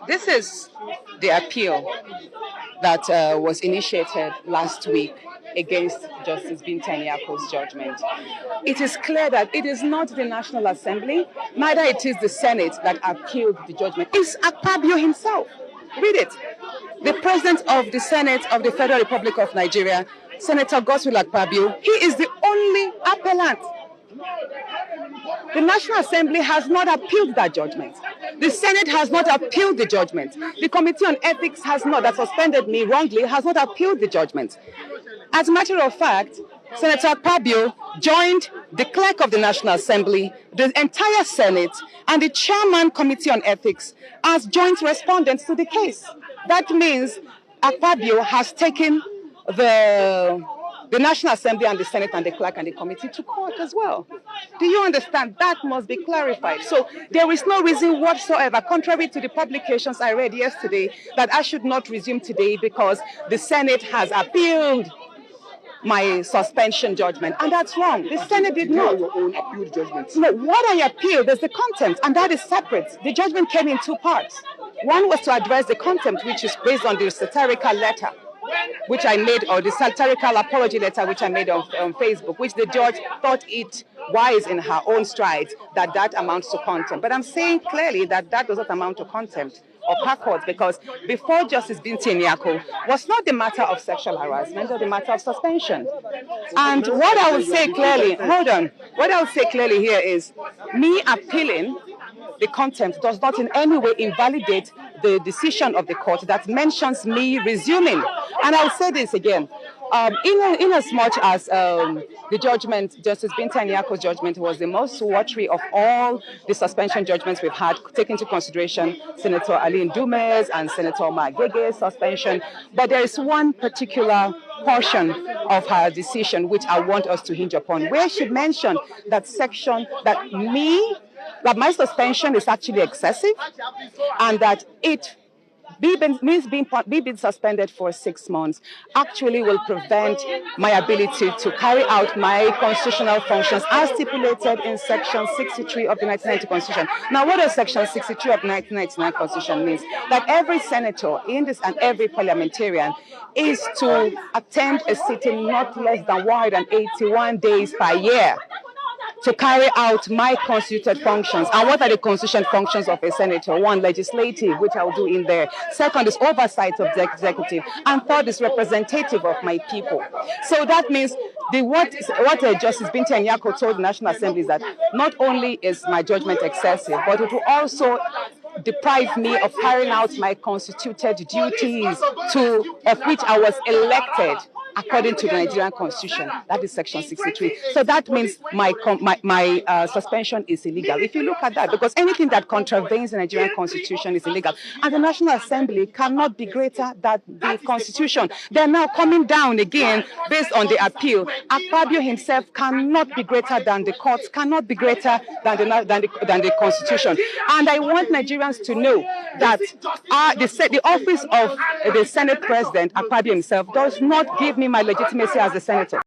This is the appeal that was initiated last week against Justice Binta Nyako's judgment. It is clear that it is not the National Assembly, neither it is the Senate that appealed the judgment. It's Akpabio himself. Read it. The President of the Senate of the Federal Republic of Nigeria, Senator Godswill Akpabio, he is the only appellant. The National Assembly has not appealed that judgment. The Senate has not appealed the judgment. The Committee on Ethics has not, that suspended me wrongly, has not appealed the judgment. As a matter of fact, Senator Akpabio joined the clerk of the National Assembly, the entire Senate, and the chairman Committee on Ethics as joint respondents to the case. That means Akpabio has taken the National Assembly and the Senate and the clerk and the committee to court as well. Do you understand? That must be clarified. So there is no reason whatsoever, contrary to the publications I read yesterday, that I should not resume today because the Senate has appealed my suspension judgment, and that's wrong. The Senate did not. Your own appealed judgment. No, what I appealed is the contempt, and that is separate. The judgment came in two parts. One was to address the contempt, which is based on the satirical letter, which I made, or the satirical apology letter, which I made on Facebook, which the judge thought it wise in her own stride that amounts to contempt. But I'm saying clearly that does not amount to contempt of her court, because before Justice Binta Nyako was not the matter of sexual harassment or the matter of suspension. And what I will say clearly, hold on, what I will say clearly here is me appealing the contempt does not in any way invalidate the decision of the court that mentions me resuming. And I'll say this again, in as much as the judgment, Justice Binta Nyako's judgment, was the most watery of all the suspension judgments we've had, taking into consideration Senator Aline Dume's and Senator Magege's suspension. But there is one particular portion of her decision which I want us to hinge upon, where she mentioned that that my suspension is actually excessive, and that being suspended for 6 months actually will prevent my ability to carry out my constitutional functions as stipulated in Section 63 of the 1990 Constitution. Now, what does Section 63 of the 1999 Constitution mean? That every senator in this and every parliamentarian is to attend a sitting not less than 181 days per year to carry out my constituted functions. And what are the constitutional functions of a senator? One, legislative, which I'll do in there. Second is oversight of the executive. And third is representative of my people. So that means what Justice Binta Nyako told the National Assembly is that not only is my judgment excessive, but it will also deprive me of carrying out my constituted duties of which I was elected according to the Nigerian Constitution. That is Section 63. So that means my suspension is illegal. If you look at that, because anything that contravenes the Nigerian Constitution is illegal. And the National Assembly cannot be greater than the Constitution. They're now coming down again based on the appeal. Akpabio himself cannot be greater than the courts, cannot be greater than the Constitution. And I want Nigerians to know that the office of the Senate President, Akpabio himself, does not give me my legitimacy as a senator.